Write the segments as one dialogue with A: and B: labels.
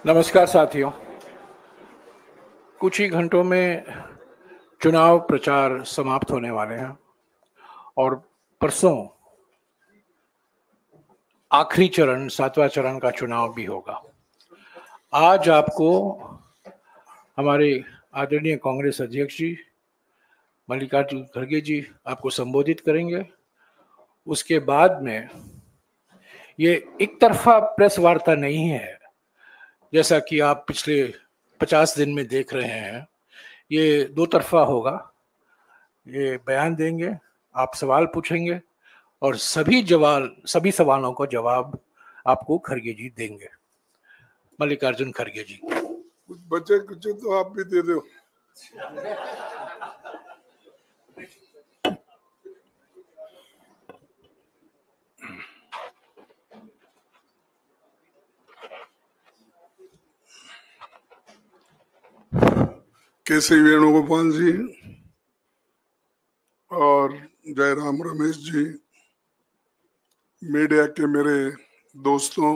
A: नमस्कार साथियों। कुछ ही घंटों में चुनाव प्रचार समाप्त होने वाले हैं और परसों आखिरी चरण 7वां चरण का चुनाव भी होगा। आज आपको हमारे आदरणीय कांग्रेस अध्यक्ष जी मल्लिकार्जुन खड़गे जी आपको संबोधित करेंगे। उसके बाद में ये एक तरफा प्रेस वार्ता नहीं है जैसा कि आप पिछले 50 दिन में देख रहे हैं। ये दो तरफा होगा। ये बयान देंगे, आप सवाल पूछेंगे और सभी सवालों को जवाब आपको खड़गे जी देंगे। मल्लिकार्जुन खड़गे जी।
B: कुछ बचे कुछ तो आप भी दे दो। केसी वेणुगोपाल जी और जयराम रमेश जी, मीडिया के मेरे दोस्तों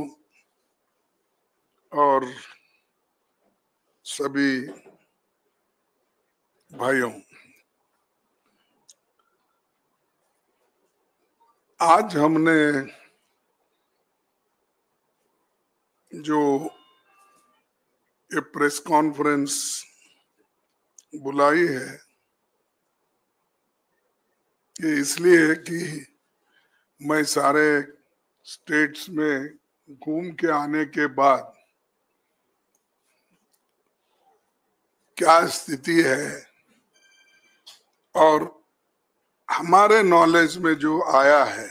B: और सभी भाइयों, आज हमने जो ये प्रेस कॉन्फ्रेंस बुलाई है ये इसलिए कि मैं सारे स्टेट्स में घूम के आने के बाद क्या स्थिति है और हमारे नॉलेज में जो आया है,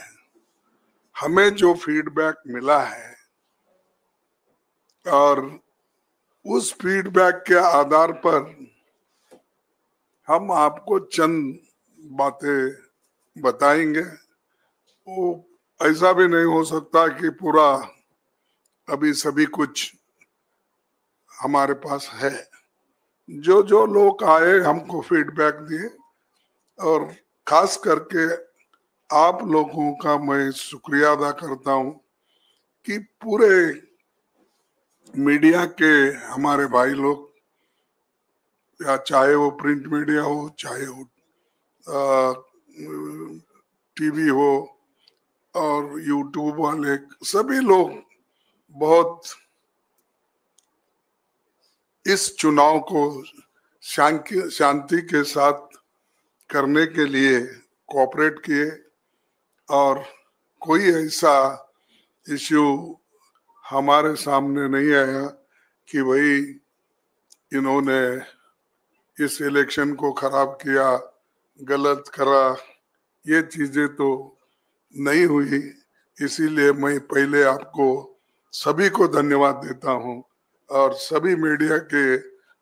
B: हमें जो फीडबैक मिला है और उस फीडबैक के आधार पर हम आपको चंद बातें बताएंगे। वो ऐसा भी नहीं हो सकता कि पूरा अभी सभी कुछ हमारे पास है। जो जो लोग आए हमको फीडबैक दिए और खास करके आप लोगों का मैं शुक्रिया अदा करता हूं कि पूरे मीडिया के हमारे भाई लोग, या चाहे वो प्रिंट मीडिया हो, चाहे वो टीवी हो और यूट्यूब वाले, सभी लोग बहुत इस चुनाव को शांति के साथ करने के लिए कोऑपरेट किए और कोई ऐसा इश्यू हमारे सामने नहीं आया कि भाई इन्होंने इस इलेक्शन को खराब किया, गलत करा। ये चीजें तो नहीं हुई। इसीलिए मैं पहले आपको सभी को धन्यवाद देता हूं और सभी मीडिया के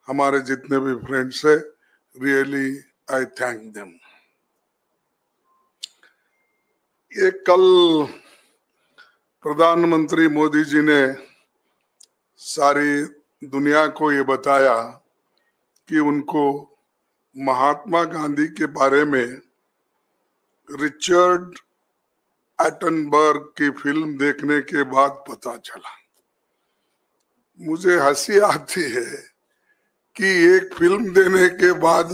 B: हमारे जितने भी फ्रेंड्स है, रियली आई थैंक देम। ये कल प्रधानमंत्री मोदी जी ने सारी दुनिया को ये बताया कि उनको महात्मा गांधी के बारे में रिचर्ड एटनबर्ग की फिल्म देखने के बाद पता चला। मुझे हंसी आती है कि एक फिल्म देने के बाद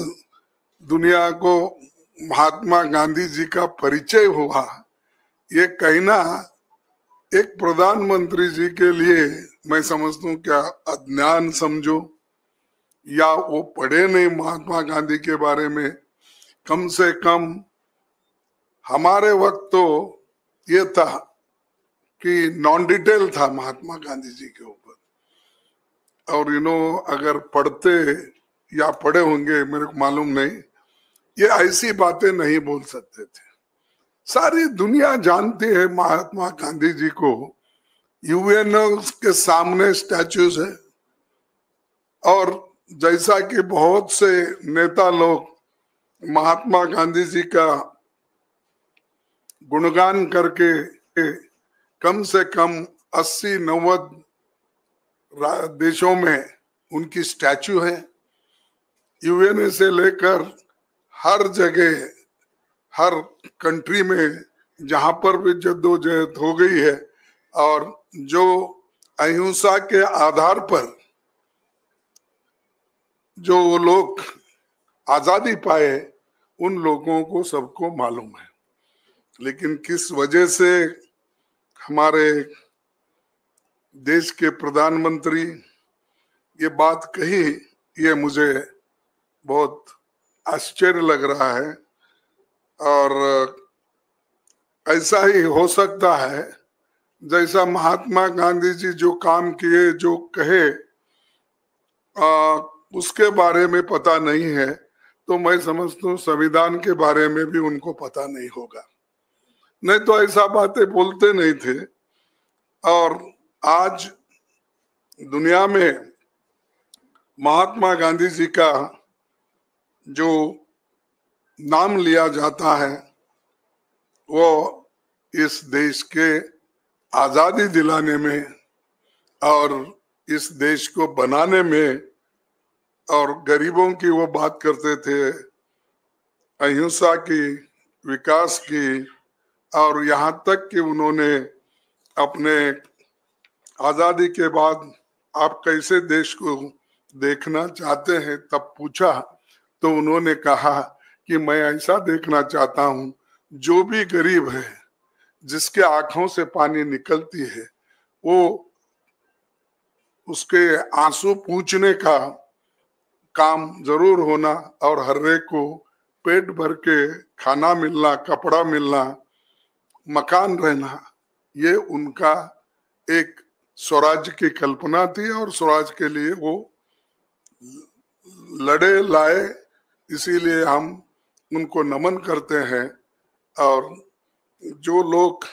B: दुनिया को महात्मा गांधी जी का परिचय हुआ। ये कहना एक प्रधानमंत्री जी के लिए मैं समझता हूँ क्या अज्ञान समझो, या वो पढ़े नहीं महात्मा गांधी के बारे में। कम से कम हमारे वक्त तो ये था कि नॉन डिटेल था महात्मा गांधी जी के ऊपर, और अगर पढ़ते या पढ़े होंगे मेरे को मालूम नहीं, ये ऐसी बातें नहीं बोल सकते थे। सारी दुनिया जानती है महात्मा गांधी जी को। यूएनओ के सामने स्टैच्यूज है और जैसा कि बहुत से नेता लोग महात्मा गांधी जी का गुणगान करके कम से कम 80-90 देशों में उनकी स्टैचू है। यूएनए से लेकर हर जगह, हर कंट्री में जहां पर भी जद्दोजहद हो गई है और जो अहिंसा के आधार पर जो वो लोग आजादी पाए उन लोगों को सबको मालूम है, लेकिन किस वजह से हमारे देश के प्रधानमंत्री ये बात कही, ये मुझे बहुत आश्चर्य लग रहा है। और ऐसा ही हो सकता है जैसा महात्मा गांधी जी जो काम किए, जो कहे, उसके बारे में पता नहीं है, तो मैं समझता हूँ संविधान के बारे में भी उनको पता नहीं होगा, नहीं तो ऐसा बातें बोलते नहीं थे। और आज दुनिया में महात्मा गांधी जी का जो नाम लिया जाता है वो इस देश के आजादी दिलाने में और इस देश को बनाने में, और गरीबों की वो बात करते थे, अहिंसा की, विकास की, और यहाँ तक कि उन्होंने अपने आजादी के बाद आप कैसे देश को देखना चाहते हैं तब पूछा, तो उन्होंने कहा कि मैं ऐसा देखना चाहता हूं जो भी गरीब है, जिसके आंखों से पानी निकलती है, वो उसके आंसू पूंछने का काम जरूर होना, और हर एक को पेट भर के खाना मिलना, कपड़ा मिलना, मकान रहना, ये उनका एक स्वराज की कल्पना थी और स्वराज के लिए वो लड़े लाए। इसीलिए हम उनको नमन करते हैं। और जो लोग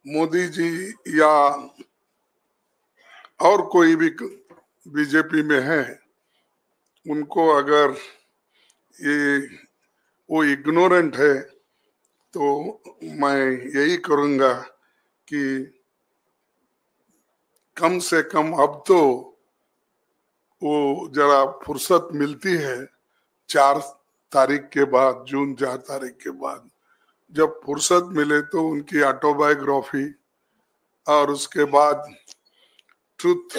B: मोदी जी या और कोई भी बीजेपी में है, उनको अगर ये वो इग्नोरेंट है, तो मैं यही करूँगा कि कम से कम अब तो वो जरा फुर्सत मिलती है 4 तारीख के बाद, जून 4 तारीख के बाद, जब फुर्सत मिले तो उनकी ऑटोबायोग्राफी और उसके बाद ट्रुथ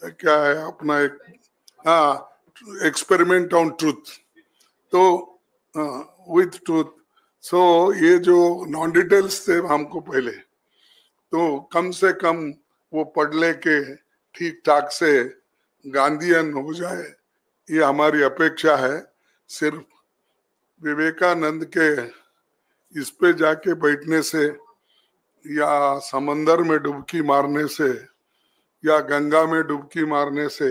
B: क्या है अपना एक, एक्सपेरिमेंट ऑन ट्रुथ, तो विथ ट्रुथ। सो ये जो नॉन डिटेल्स थे हमको पहले, तो कम से कम वो पढ़ ले के ठीक ठाक से गांधीयन हो जाए, ये हमारी अपेक्षा है। सिर्फ विवेकानंद के इस पे जाके बैठने से या समंदर में डुबकी मारने से या गंगा में डुबकी मारने से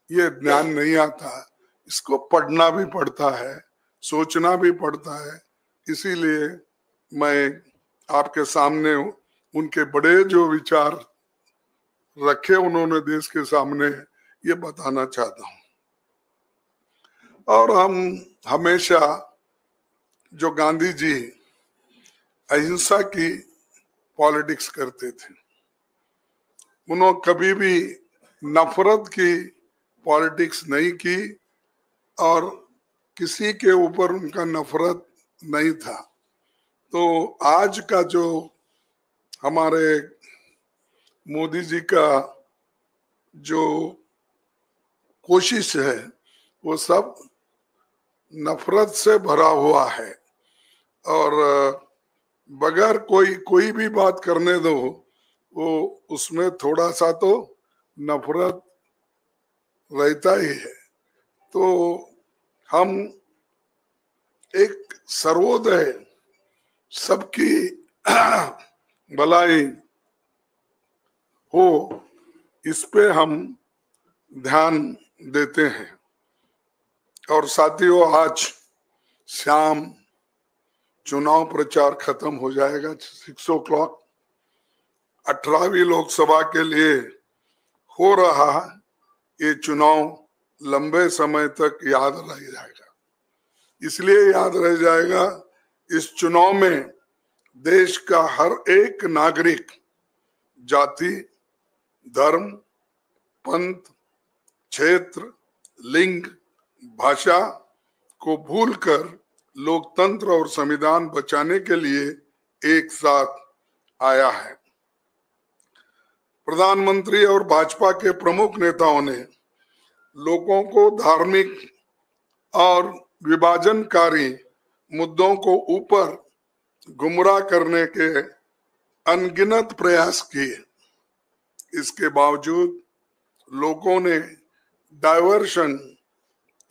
B: ये ज्ञान नहीं आता, इसको पढ़ना भी पड़ता है, सोचना भी पड़ता है। इसीलिए मैं आपके सामने उनके बड़े जो विचार रखे उन्होंने देश के सामने, ये बताना चाहता हूँ। और हम हमेशा, जो गांधी जी अहिंसा की पॉलिटिक्स करते थे, उन्होंने कभी भी नफरत की पॉलिटिक्स नहीं की और किसी के ऊपर उनका नफरत नहीं था। तो आज का जो हमारे मोदी जी का जो कोशिश है, वो सब नफरत से भरा हुआ है, और बगैर कोई भी बात करने दो, वो उसमें थोड़ा सा तो नफरत रहता ही है। तो हम एक सर्वोदय, सबकी भलाई हो, इस पे हम ध्यान देते हैं। और साथियों, आज शाम चुनाव प्रचार खत्म हो जाएगा 6 o'clock। 18वीं लोकसभा के लिए हो रहा ये चुनाव लंबे समय तक याद रह जाएगा। इसलिए याद रह जाएगा, इस चुनाव में देश का हर एक नागरिक जाति, धर्म, पंथ, क्षेत्र, लिंग, भाषा को भूलकर लोकतंत्र और संविधान बचाने के लिए एक साथ आया है। प्रधानमंत्री और भाजपा के प्रमुख नेताओं ने लोगों को धार्मिक और विभाजनकारी मुद्दों को ऊपर गुमराह करने के अनगिनत प्रयास किए। इसके बावजूद लोगों ने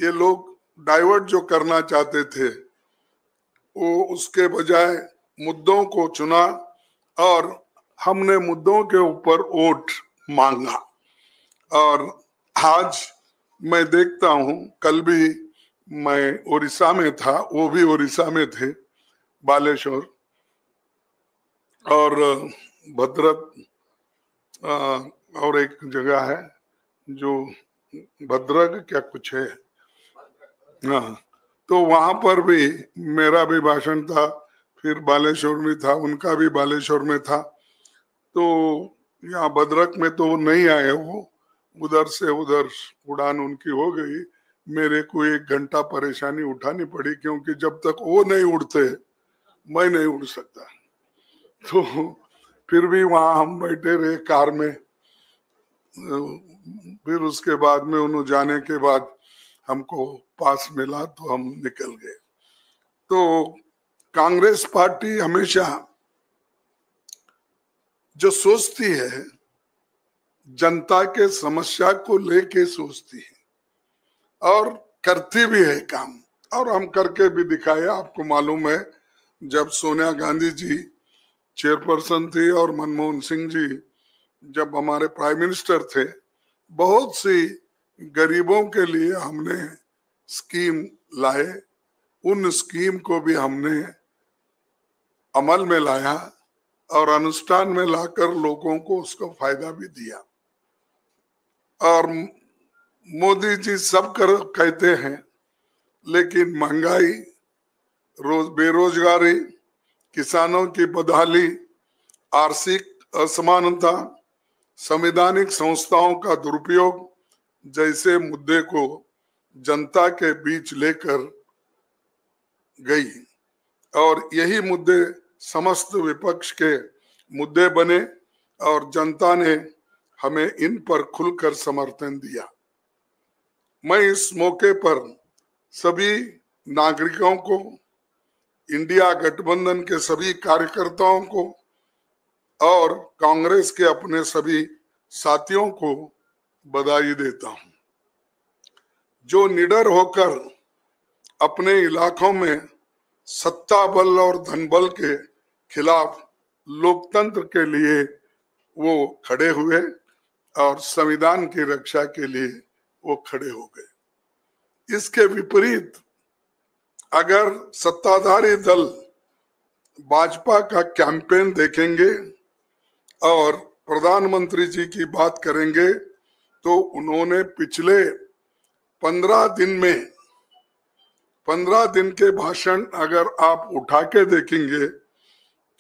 B: ये लोग डाइवर्ट जो करना चाहते थे वो उसके बजाय मुद्दों को चुना और हमने मुद्दों के ऊपर वोट मांगा। और आज मैं देखता हूं, कल भी मैं उड़ीसा में था, वो भी उड़ीसा में थे, बालेश्वर और भद्रक और एक जगह है जो भद्रक क्या कुछ है, हाँ, तो वहां पर भी मेरा भी भाषण था, फिर बालेश्वर में था, उनका भी बालेश्वर में था। तो यहाँ भद्रक में तो नहीं आए वो, उधर से उधर उड़ान उनकी हो गई। मेरे को 1 घंटा परेशानी उठानी पड़ी, क्योंकि जब तक वो नहीं उड़ते मैं नहीं उड़ सकता। तो फिर भी वहां हम बैठे रहे कार में। फिर उसके बाद में उन्होंने जाने के बाद हमको पास मिला तो हम निकल गए। तो कांग्रेस पार्टी हमेशा जो सोचती है जनता के समस्या को लेके सोचती है और करती भी है काम, और हम करके भी दिखाए। आपको मालूम है, जब सोनिया गांधी जी चेयरपर्सन थी और मनमोहन सिंह जी जब हमारे प्राइम मिनिस्टर थे, बहुत सी गरीबों के लिए हमने स्कीम लाए। उन स्कीम को भी हमने अमल में लाया और अनुष्ठान में लाकर लोगों को उसका फायदा भी दिया। और मोदी जी सब कहते हैं, लेकिन महंगाई, बेरोजगारी, किसानों की बदहाली, आर्थिक असमानता, संवैधानिक संस्थाओं का दुरुपयोग जैसे मुद्दे को जनता के बीच लेकर गई, और यही मुद्दे समस्त विपक्ष के मुद्दे बने और जनता ने हमें इन पर खुलकर समर्थन दिया। मैं इस मौके पर सभी नागरिकों को, इंडिया गठबंधन के सभी कार्यकर्ताओं को और कांग्रेस के अपने सभी साथियों को बधाई देता हूं, जो निडर होकर अपने इलाकों में सत्ता बल और धन बल के खिलाफ लोकतंत्र के लिए वो खड़े हुए और संविधान की रक्षा के लिए वो खड़े हो गए। इसके विपरीत अगर सत्ताधारी दल भाजपा का कैंपेन देखेंगे और प्रधानमंत्री जी की बात करेंगे तो उन्होंने पिछले 15 दिन के भाषण अगर आप उठा के देखेंगे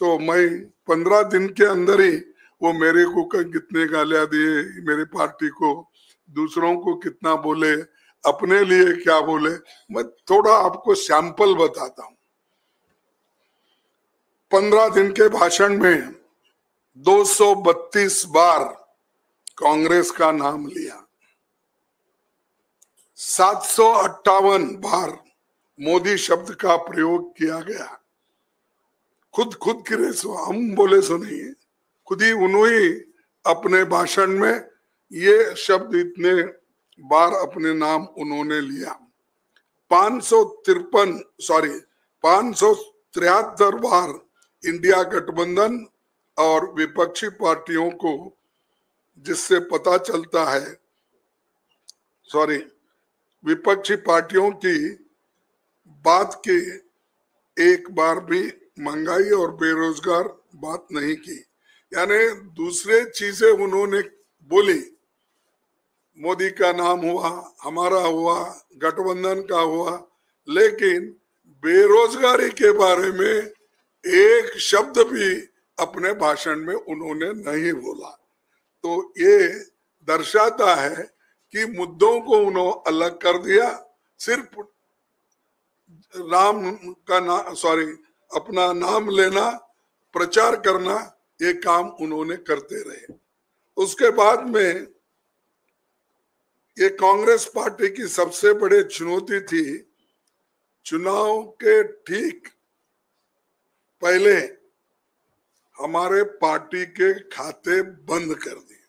B: तो मैं 15 दिन के अंदर ही वो मेरे को कितने गालियां दिए, मेरे पार्टी को, दूसरों को कितना बोले, अपने लिए क्या बोले, मैं थोड़ा आपको सैंपल बताता हूं। 15 दिन के भाषण में 232 बार कांग्रेस का नाम लिया, 758 बार मोदी शब्द का प्रयोग किया गया। खुद करे सो हम बोले सो नहीं, खुद ही उन्होंने अपने भाषण में ये शब्द इतने बार अपने नाम उन्होंने लिया। 573 बार इंडिया गठबंधन और विपक्षी पार्टियों को, जिससे पता चलता है, विपक्षी पार्टियों की बात की एक बार भी महंगाई और बेरोजगार बात नहीं की, यानी दूसरे चीजें उन्होंने बोली। मोदी का नाम हुआ, हमारा हुआ, गठबंधन का हुआ, लेकिन बेरोजगारी के बारे में एक शब्द भी अपने भाषण में उन्होंने नहीं बोला। तो ये दर्शाता है कि मुद्दों को उन्होंने अलग कर दिया, सिर्फ अपना नाम लेना, प्रचार करना, ये काम उन्होंने करते रहे। उसके बाद में ये कांग्रेस पार्टी की सबसे बड़ी चुनौती थी, चुनाव के ठीक पहले हमारे पार्टी के खाते बंद कर दिए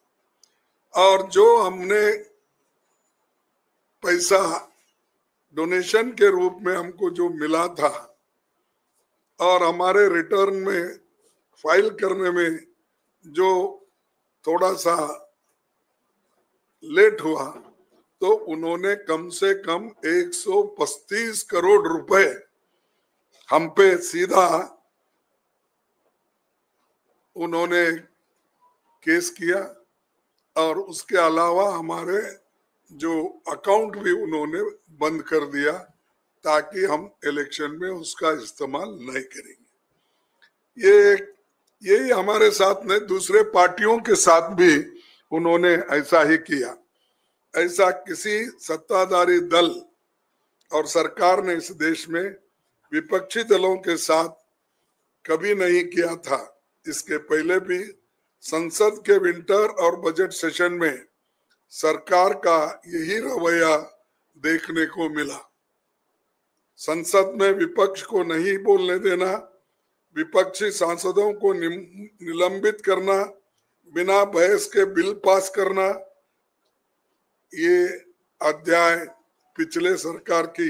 B: और जो हमने पैसा डोनेशन के रूप में हमको जो मिला था और हमारे रिटर्न में फाइल करने में जो थोड़ा सा लेट हुआ, तो उन्होंने कम से कम 135 करोड़ रुपए हम पे सीधा उन्होंने केस किया और उसके अलावा हमारे जो अकाउंट भी उन्होंने बंद कर दिया ताकि हम इलेक्शन में उसका इस्तेमाल नहीं करेंगे। यही हमारे साथ में दूसरे पार्टियों के साथ भी उन्होंने ऐसा ही किया। ऐसा किसी सत्ताधारी दल और सरकार ने इस देश में विपक्षी दलों के साथ कभी नहीं किया था। इसके पहले भी संसद के विंटर और बजट सेशन में सरकार का यही रवैया देखने को मिला। संसद में विपक्ष को नहीं बोलने देना, विपक्षी सांसदों को निलंबित करना, बिना बहस के बिल पास करना, ये अध्याय पिछले सरकार की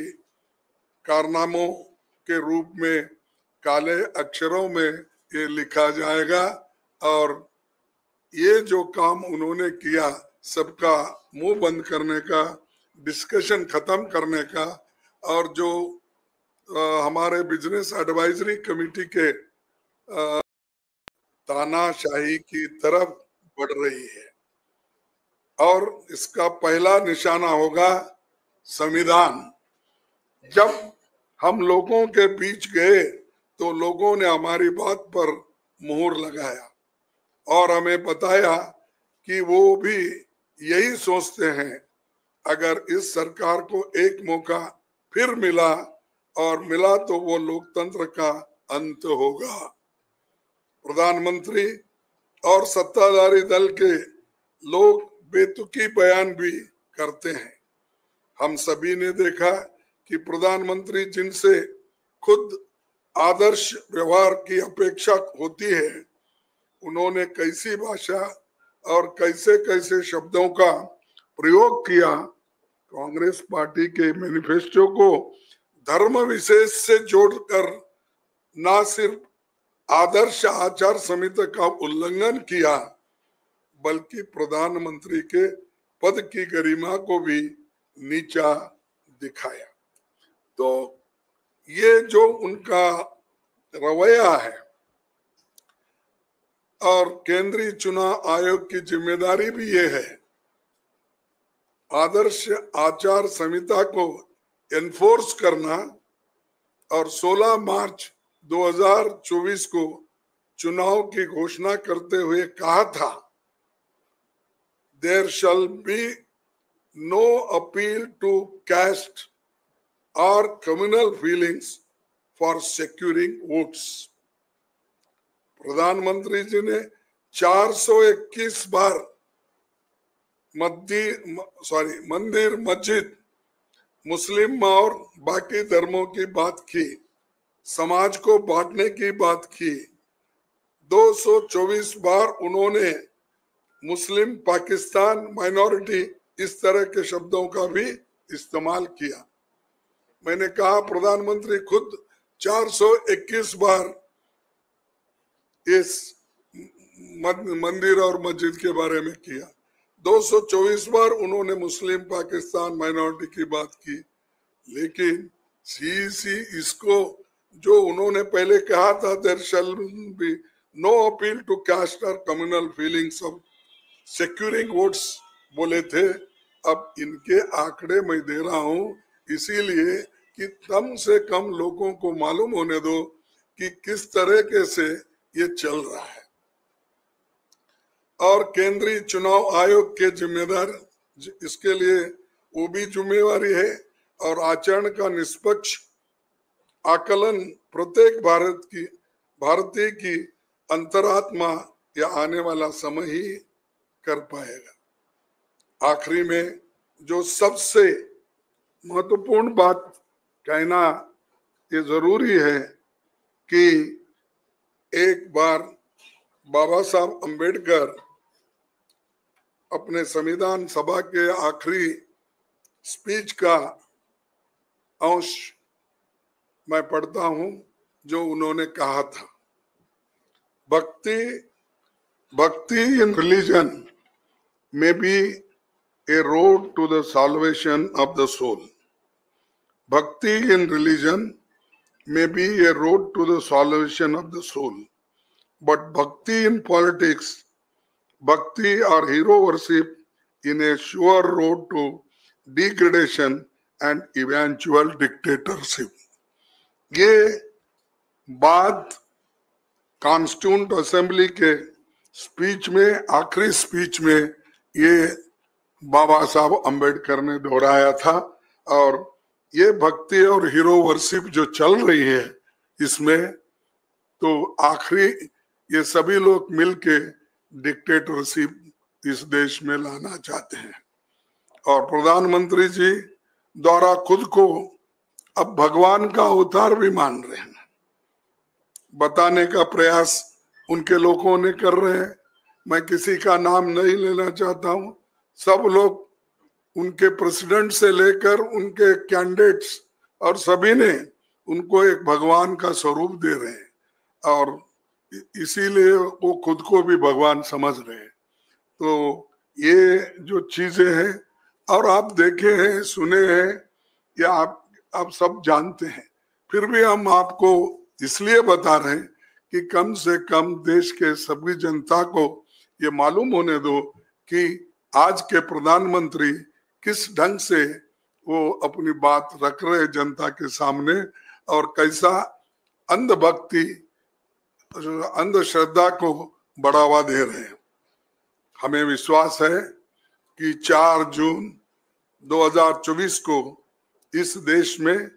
B: कारनामों के रूप में काले अक्षरों में ये लिखा जाएगा और ये जो काम उन्होंने किया सबका मुंह बंद करने का, डिस्कशन खत्म करने का और जो हमारे बिजनेस एडवाइजरी कमेटी के तानाशाही की तरफ बढ़ रही है। और इसका पहला निशाना होगा संविधान। जब हम लोगों के बीच गए तो लोगों ने हमारी बात पर मुहर लगाया और हमें बताया कि वो भी यही सोचते हैं, अगर इस सरकार को एक मौका फिर मिला और मिला तो वो लोकतंत्र का अंत होगा। प्रधानमंत्री और सत्ताधारी दल के लोग बेतुकी बयान भी करते हैं। हम सभी ने देखा कि प्रधानमंत्री जिनसे खुद आदर्श व्यवहार की अपेक्षा होती है, उन्होंने कैसी भाषा और कैसे कैसे शब्दों का प्रयोग किया। कांग्रेस पार्टी के मैनिफेस्टो को धर्म विशेष से जोड़कर ना सिर्फ आदर्श आचार संहिता का उल्लंघन किया, बल्कि प्रधानमंत्री के पद की गरिमा को भी नीचा दिखाया। तो ये जो उनका रवैया है और केंद्रीय चुनाव आयोग की जिम्मेदारी भी ये है, आदर्श आचार संहिता को एनफोर्स करना और 16 मार्च 2024 को चुनाव की घोषणा करते हुए कहा था, there shall be no appeal to caste और communal feelings for securing votes. प्रधानमंत्री जी ने 421 बार मंदिर मस्जिद, मुस्लिम और बाकी धर्मों की बात की, समाज को बांटने की बात की। 224 बार उन्होंने मुस्लिम, पाकिस्तान, माइनॉरिटी, इस तरह के शब्दों का भी इस्तेमाल किया। मैंने कहा प्रधानमंत्री खुद 421 बार इस मंदिर और मस्जिद के बारे में किया। 224 बार उन्होंने मुस्लिम, पाकिस्तान, माइनॉरिटी की बात की। लेकिन सीसी इसको जो उन्होंने पहले कहा था, there shall be no appeal to caste और communal feelings of securing votes बोले थे। अब इनके आंकड़े मैं दे रहा हूं इसीलिए कि कम से कम लोगों को मालूम होने दो कि किस तरीके से ये चल रहा है। और केंद्रीय चुनाव आयोग के जिम्मेदार इसके लिए वो भी जिम्मेवारी है और आचरण का निष्पक्ष आकलन प्रत्येक भारतीय की अंतरात्मा या आने वाला समय ही कर पाएगा। आखिरी में जो सबसे महत्वपूर्ण बात कहना ये जरूरी है कि एक बार बाबा साहब अंबेडकर अपने संविधान सभा के आखिरी स्पीच का अंश मैं पढ़ता हूं जो उन्होंने कहा था। भक्ति in religion may be a road to the salvation of the soul. Bhakti in religion may be a road to the salvation of the soul. But bhakti in politics, bhakti or hero worship in a sure road to degradation and eventual dictatorship. ये बात constituent assembly के speech में, आखिरी speech में ये बाबा साहब अंबेडकर ने दोहराया था। और ये भक्ति और हीरो वर्शिप जो चल रही है इसमें तो आखिरी ये सभी लोग मिलके डिक्टेटरशिप इस देश में लाना चाहते हैं। और प्रधानमंत्री जी द्वारा खुद को अब भगवान का अवतार भी मान रहे हैं, बताने का प्रयास उनके लोगों ने कर रहे हैं। मैं किसी का नाम नहीं लेना चाहता हूं। सब लोग उनके प्रेसिडेंट से लेकर उनके कैंडिडेट्स और सभी ने उनको एक भगवान का स्वरूप दे रहे हैं और इसीलिए वो खुद को भी भगवान समझ रहे हैं। तो ये जो चीजें हैं और आप देखे हैं, सुने हैं या आप सब जानते हैं, फिर भी हम आपको इसलिए बता रहे हैं कि कम से कम देश के सभी जनता को ये मालूम होने दो कि आज के प्रधानमंत्री किस ढंग से वो अपनी बात रख रहे जनता के सामने और कैसा अंधभक्ति, अंधश्रद्धा को बढ़ावा दे रहे हैं। हमें विश्वास है कि 4 जून 2024 को इस देश में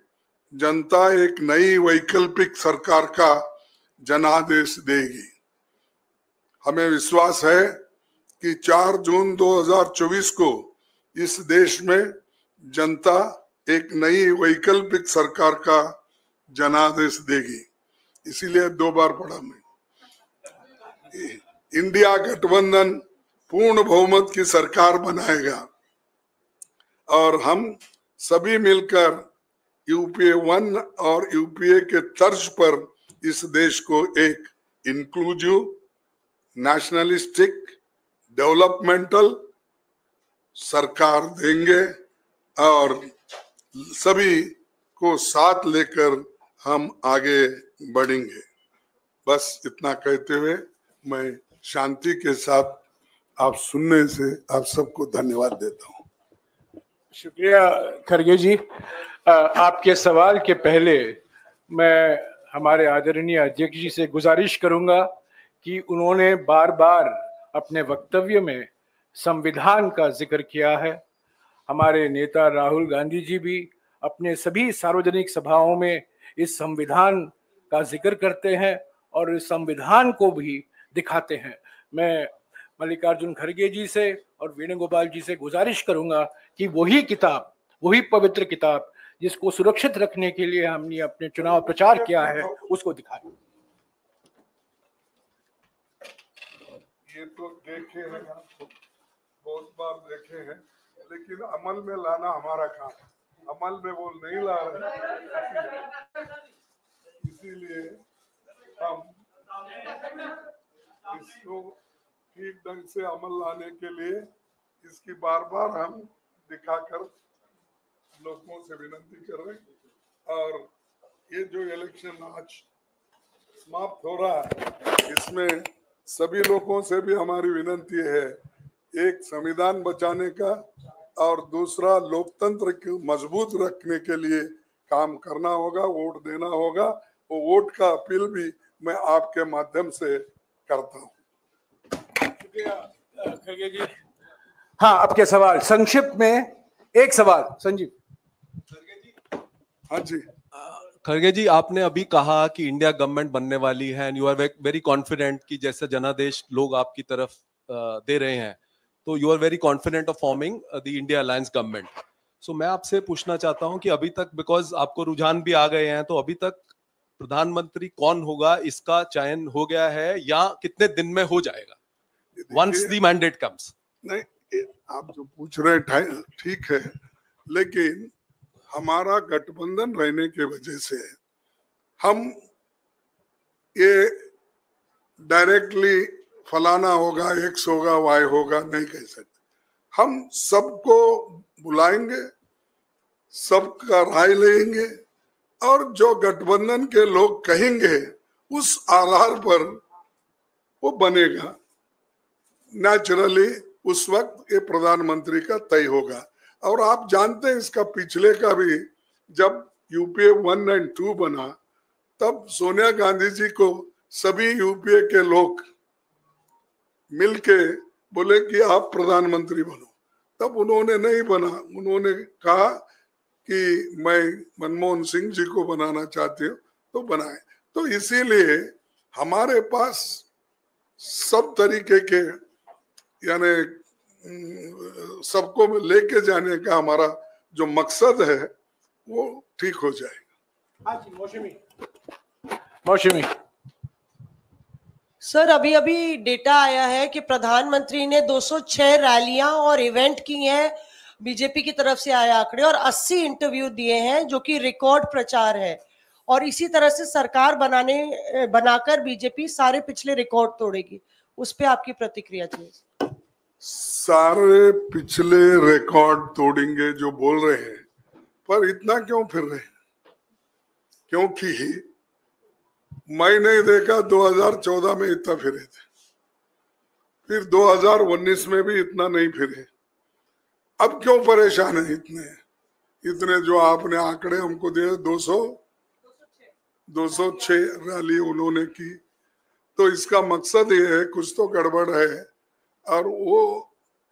B: जनता एक नई वैकल्पिक सरकार का जनादेश देगी। हमें विश्वास है कि 4 जून 2024 को इस देश में जनता एक नई वैकल्पिक सरकार का जनादेश देगी। इसीलिए 2 बार पढ़ा मैं, इंडिया गठबंधन पूर्ण बहुमत की सरकार बनाएगा और हम सभी मिलकर यूपीए 1 और यूपीए के तर्ज पर इस देश को एक इंक्लूसिव, नेशनलिस्टिक, डेवलपमेंटल सरकार देंगे और सभी को साथ लेकर हम आगे बढ़ेंगे। बस इतना कहते हुए मैं शांति के साथ आप सुनने से आप सबको धन्यवाद देता हूँ।
A: शुक्रिया खड़गे जी। आपके सवाल के पहले मैं हमारे आदरणीय अध्यक्ष जी से गुजारिश करूंगा कि उन्होंने बार बार अपने वक्तव्य में संविधान का जिक्र किया है। हमारे नेता राहुल गांधी जी भी अपने सभी सार्वजनिक सभाओं में इस संविधान का जिक्र करते हैं और इस संविधान को भी दिखाते हैं। मैं मल्लिकार्जुन खड़गे जी से और वेणुगोपाल जी से गुजारिश करूंगा कि वही किताब, वही पवित्र किताब जिसको सुरक्षित रखने के लिए हमने अपने चुनाव प्रचार किया है उसको दिखाएं।
B: ये तो देखे हैं, बहुत बार देखे हैं, लेकिन अमल में लाना हमारा काम है। अमल में वो नहीं ला रहे, इसीलिए हम इसको ठीक ढंग से अमल लाने के लिए इसकी बार बार हम दिखाकर लोगों से विनती कर रहे हैं। और ये जो इलेक्शन आज समाप्त हो रहा है इसमें सभी लोगों से भी हमारी विनती है, एक संविधान बचाने का और दूसरा लोकतंत्र को मजबूत रखने के लिए काम करना होगा, वोट देना होगा। वो वोट का अपील भी मैं आपके माध्यम से करता हूँ।
A: खड़गे जी, हाँ, आपके सवाल संक्षिप्त में एक सवाल। संजीव।
B: हाँ जी।
C: खड़गे जी, आपने अभी कहा कि इंडिया गवर्नमेंट बनने वाली है and you are very confident कि जैसे जनादेश लोग आपकी तरफ दे रहे हैं, तो you are very confident of forming the India alliance government. So मैं आपसे पूछना चाहता हूं कि अभी तक, बिकॉज आपको रुझान भी आ गए हैं, तो अभी तक प्रधानमंत्री कौन होगा इसका चयन हो गया है या कितने दिन में हो जाएगा वंस द मैंडेट कम्स?
B: नहीं, आप जो पूछ रहे हैं ठीक है, लेकिन हमारा गठबंधन रहने के वजह से हम ये डायरेक्टली फलाना होगा, एक्स होगा, वाई होगा नहीं कह सकते। हम सबको बुलाएंगे, सबका राय लेंगे और जो गठबंधन के लोग कहेंगे उस आधार पर वो बनेगा। नेचुरली उस वक्त ये प्रधानमंत्री का तय होगा। और आप जानते हैं इसका पिछले का भी, जब यूपीए 1 और 2 बना तब सोनिया गांधी जी को सभी यूपीए के लोग मिलके बोले कि आप प्रधानमंत्री बनो, तब उन्होंने नहीं बना। उन्होंने कहा कि मैं मनमोहन सिंह जी को बनाना चाहती हूँ, तो बनाए। तो इसीलिए हमारे पास सब तरीके के, यानी सबको लेके जाने का हमारा जो मकसद है वो ठीक हो जाएगा।
A: मौसमी
D: सर, अभी अभी डेटा आया है कि प्रधानमंत्री ने 206 रैलियां और इवेंट की हैं, बीजेपी की तरफ से आए आंकड़े, और 80 इंटरव्यू दिए हैं, जो कि रिकॉर्ड प्रचार है। और इसी तरह से सरकार बनाकर बीजेपी सारे पिछले रिकॉर्ड तोड़ेगी। उस पे आपकी प्रतिक्रिया चाहिए।
B: सारे पिछले रिकॉर्ड तोड़ेंगे जो बोल रहे हैं, पर इतना क्यों फिर रहे हैं? क्योंकि मैं नहीं देखा 2014 में इतना फिरे थे, फिर 2019 में भी इतना नहीं फिरे। अब क्यों परेशान है इतने जो आपने आंकड़े हमको दिए? 206 रैली उन्होंने की। तो इसका मकसद ये है कुछ तो गड़बड़ है और वो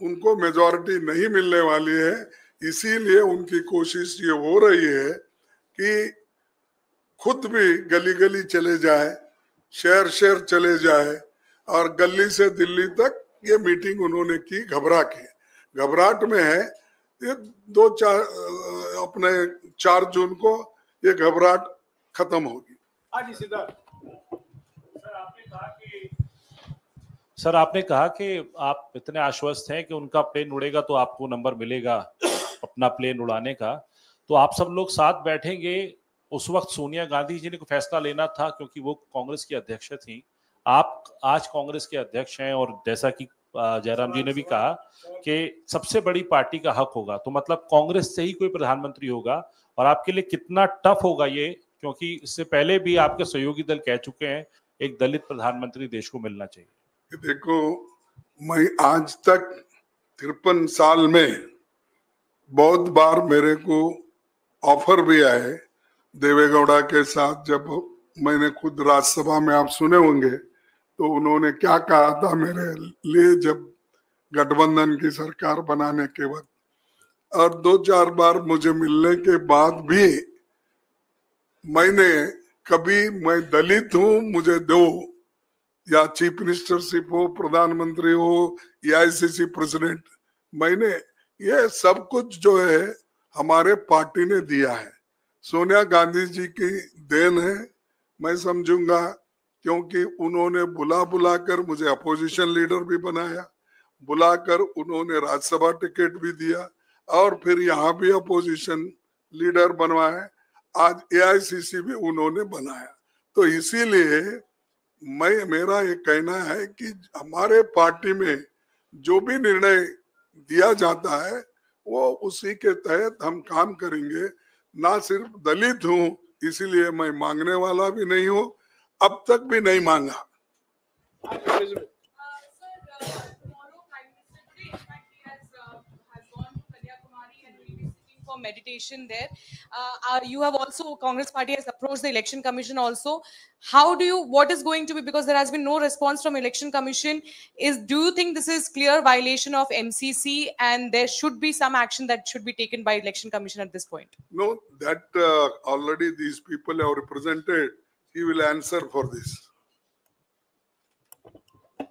B: उनको मेजॉरिटी नहीं मिलने वाली है। इसीलिए उनकी कोशिश ये हो रही है कि खुद भी गली गली चले जाए, शहर शहर चले जाए, और गली से दिल्ली तक ये मीटिंग उन्होंने की घबराहट में है। ये 4 जून को ये घबराहट खत्म होगी।
E: सर, आपने कहा कि आप इतने आश्वस्त हैं कि उनका प्लेन उड़ेगा तो आपको नंबर मिलेगा अपना प्लेन उड़ाने का, तो आप सब लोग साथ बैठेंगे। उस वक्त सोनिया गांधी जी ने को फैसला लेना था क्योंकि वो कांग्रेस की अध्यक्ष थी, आप आज कांग्रेस के अध्यक्ष हैं, और जैसा कि जयराम जी ने भी कहा कि सबसे बड़ी पार्टी का हक होगा, तो मतलब कांग्रेस से ही कोई प्रधानमंत्री होगा। और आपके लिए कितना टफ होगा ये, क्योंकि इससे पहले भी आपके सहयोगी दल कह चुके हैं एक दलित प्रधानमंत्री देश को मिलना चाहिए।
B: देखो, मैं आज तक 53 साल में बहुत बार मेरे को ऑफर भी आए देवेगौड़ा के साथ। जब मैंने खुद राज्यसभा में, आप सुने होंगे, तो उन्होंने क्या कहा था मेरे लिए जब गठबंधन की सरकार बनाने के वक्त। और 2-4 बार मुझे मिलने के बाद भी मैंने कभी, मैं दलित हूं मुझे दो, या चीफ मिनिस्टरशिप हो, प्रधानमंत्री हो, एआईसीसी प्रेसिडेंट, मैंने ये सब कुछ जो है हमारे पार्टी ने दिया है। सोनिया गांधी जी की देन है मैं समझूंगा, क्योंकि उन्होंने बुला कर मुझे अपोजिशन लीडर भी बनाया, बुलाकर उन्होंने राज्यसभा टिकट भी दिया, और फिर यहाँ भी अपोजिशन लीडर बनवाया, आज एआईसीसी भी उन्होंने बनाया। तो इसीलिए मेरा ये कहना है कि हमारे पार्टी में जो भी निर्णय दिया जाता है वो उसी के तहत हम काम करेंगे। ना सिर्फ दलित हूं इसीलिए मैं मांगने वाला भी नहीं हूं, अब तक भी नहीं मांगा।
F: Meditation there. You have also, Congress party has approached the election commission also. What is going to be, because there has been no response from election commission, do you think this is clear violation of MCC and there should be some action that should be taken by election commission at this point?
B: No, that already these people have represented. He will answer for this.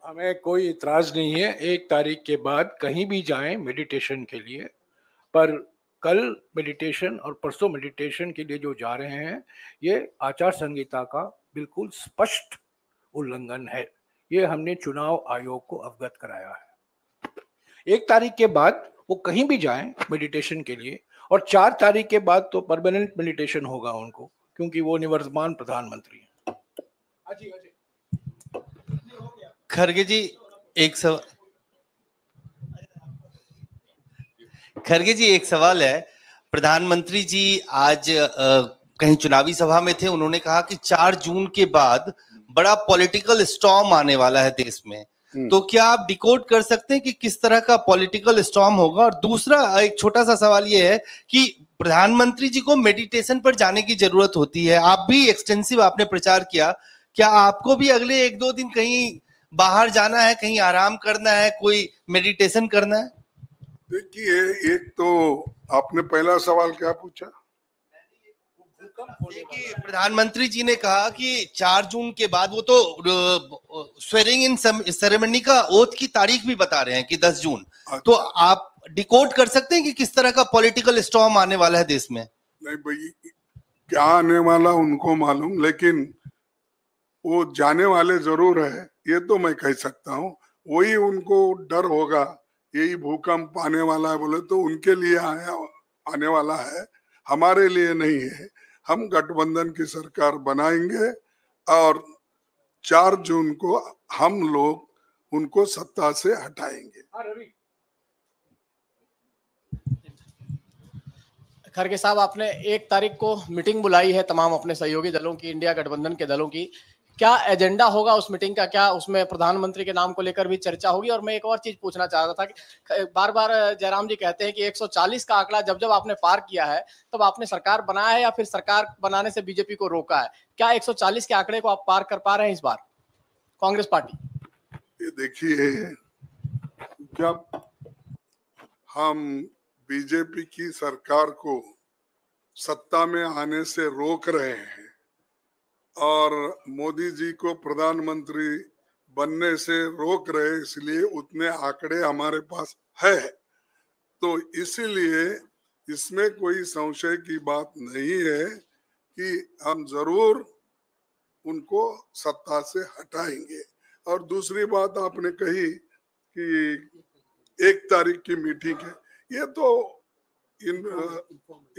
A: हमें कोई इतराज नहीं है 1 तारीख के बाद कहीं भी जाएं मेडिटेशन के लिए, पर कल मेडिटेशन और परसों मेडिटेशन के लिए जो जा रहे हैं ये आचार संहिता का बिल्कुल स्पष्ट उल्लंघन है। ये हमने चुनाव आयोग को अवगत कराया है। 1 तारीख के बाद वो कहीं भी जाएं मेडिटेशन के लिए, और 4 तारीख के बाद तो परमानेंट मेडिटेशन होगा उनको, क्योंकि वो निवर्तमान प्रधानमंत्री हैं।
G: खरगे जी एक सवाल है। प्रधानमंत्री जी आज कहीं चुनावी सभा में थे, उन्होंने कहा कि 4 जून के बाद बड़ा पॉलिटिकल स्टॉर्म आने वाला है देश में। तो क्या आप डिकोड कर सकते हैं कि किस तरह का पॉलिटिकल स्टॉर्म होगा? और दूसरा एक छोटा सा सवाल ये है कि प्रधानमंत्री जी को मेडिटेशन पर जाने की जरूरत होती है, आप भी एक्सटेंसिव आपने प्रचार किया, क्या आपको भी अगले 1-2 दिन कहीं बाहर जाना है, कहीं आराम करना है, कोई मेडिटेशन करना है?
B: देखिए, एक तो आपने पहला सवाल क्या पूछा?
G: देखिए, प्रधानमंत्री जी ने कहा कि 4 जून के बाद, वो तो स्वेरिंग इन सेरेमनी का ओथ की तारीख भी बता रहे हैं कि 10 जून। तो आप डिकोड कर सकते हैं कि किस तरह का पॉलिटिकल स्टॉर्म आने वाला है देश में?
B: नहीं भाई, क्या आने वाला उनको मालूम, लेकिन वो जाने वाले जरूर है, ये तो मैं कह सकता हूँ। वही उनको डर होगा, यही भूकंप आने वाला है बोले तो उनके लिए आने वाला है, हमारे लिए नहीं है। हम गठबंधन की सरकार बनाएंगे और 4 जून को हम लोग उनको सत्ता से हटाएंगे।
H: खरगे साहब, आपने 1 तारीख को मीटिंग बुलाई है तमाम अपने सहयोगी दलों की, इंडिया गठबंधन के दलों की। क्या एजेंडा होगा उस मीटिंग का? क्या उसमें प्रधानमंत्री के नाम को लेकर भी चर्चा होगी? और मैं एक और चीज पूछना चाह रहा था कि बार बार जयराम जी कहते हैं कि 140 का आंकड़ा जब जब आपने पार किया है तब आपने सरकार बनाया है या फिर सरकार बनाने से बीजेपी को रोका है? क्या 140 के आंकड़े को आप पार कर पा रहे हैं इस बार कांग्रेस पार्टी?
B: ये देखिए, जब हम बीजेपी की सरकार को सत्ता में आने से रोक रहे हैं और मोदी जी को प्रधानमंत्री बनने से रोक रहे, इसलिए उतने आंकड़े हमारे पास है। तो इसीलिए इसमें कोई संशय की बात नहीं है कि हम जरूर उनको सत्ता से हटाएंगे। और दूसरी बात आपने कही कि 1 तारीख की मीटिंग है, ये तो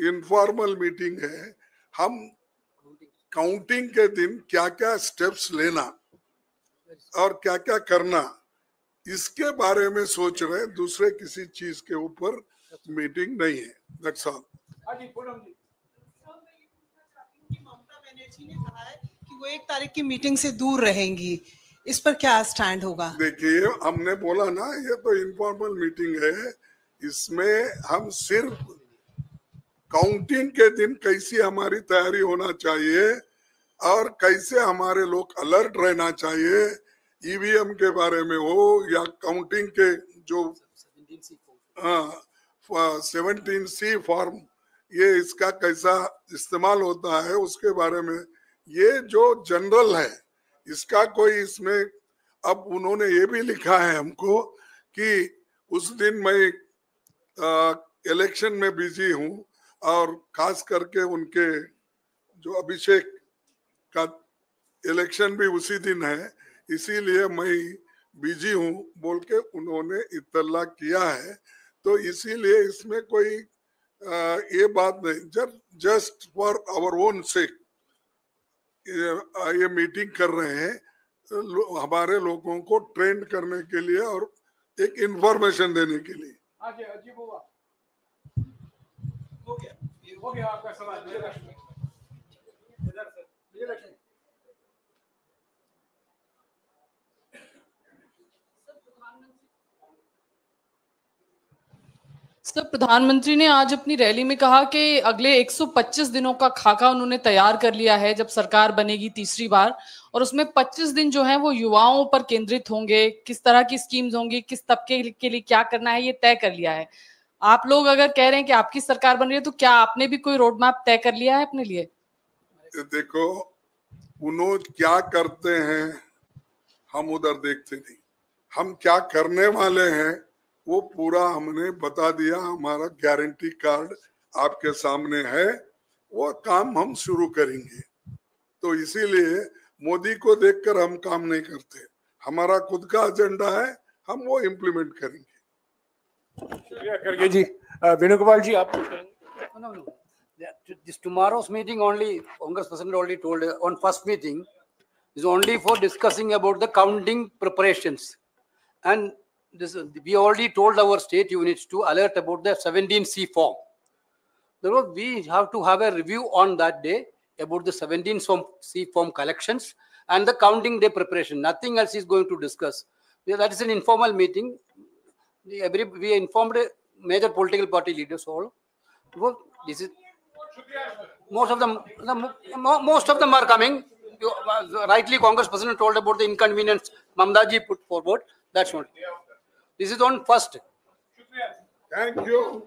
B: इनफॉर्मल मीटिंग है। हम काउंटिंग के दिन क्या क्या स्टेप्स लेना और क्या क्या करना, इसके बारे में सोच रहे, दूसरे किसी चीज के ऊपर मीटिंग नहीं है। That's all.
I: ममता बनर्जी ने कहा है कि वो 1 तारीख की मीटिंग से दूर रहेंगी, इस पर क्या स्टैंड होगा? देखिए,
B: हमने बोला ना, ये तो इनफॉर्मल मीटिंग है, इसमें हम सिर्फ काउंटिंग के दिन कैसी हमारी तैयारी होना चाहिए और कैसे हमारे लोग अलर्ट रहना चाहिए, ईवीएम के बारे में हो या काउंटिंग के जो 17C फॉर्म, ये इसका कैसा इस्तेमाल होता है उसके बारे में, ये जो जनरल है इसका कोई इसमें। अब उन्होंने ये भी लिखा है हमको कि उस दिन मैं इलेक्शन में बिजी हूँ और खास करके उनके जो अभिषेक का इलेक्शन भी उसी दिन है, इसीलिए मैं बिजी हूँ बोल के उन्होंने इत्तला किया है। तो इसीलिए इसमें कोई ये बात नहीं, just for our own sake ये मीटिंग कर रहे हैं, हमारे लोगों को ट्रेंड करने के लिए और एक इंफॉर्मेशन देने के लिए।
A: हो गया आपका सवाल।
F: सर, प्रधानमंत्री ने आज अपनी रैली में कहा कि अगले 125 दिनों का खाका उन्होंने तैयार कर लिया है जब सरकार बनेगी तीसरी बार, और उसमें 25 दिन जो हैं वो युवाओं पर केंद्रित होंगे, किस तरह की स्कीम्स होंगी, किस तबके के लिए क्या करना है, ये तय कर लिया है। आप लोग अगर कह रहे हैं कि आपकी सरकार बन रही है तो क्या आपने भी कोई रोड मैप तय कर लिया है अपने लिए?
B: देखो, उन्होंने क्या करते हैं हम उधर देखते नहीं, हम क्या करने वाले हैं वो पूरा हमने बता दिया। हमारा गारंटी कार्ड आपके सामने है, वो काम हम शुरू करेंगे। तो इसीलिए मोदी को देखकर हम काम नहीं करते, हमारा खुद का एजेंडा है, हम वो इम्प्लीमेंट करेंगे।
A: शुक्रिया खड़गे जी। वेणुगोपाल जी आप
J: No. This tomorrow's meeting only, Congress President already told on first meeting, is only for discussing about the counting preparations. And this, we already told our state units to alert about the 17C form. Therefore, we have to have a review on that day about the 17C form collections and the counting day preparation. Nothing else is going to discuss. That is an informal meeting. We informed major political party leaders all. Well, this is most of them are coming. Rightly, Congress President told about the inconvenience Mamdaji put forward. That's what. This is on first.
B: Thank you.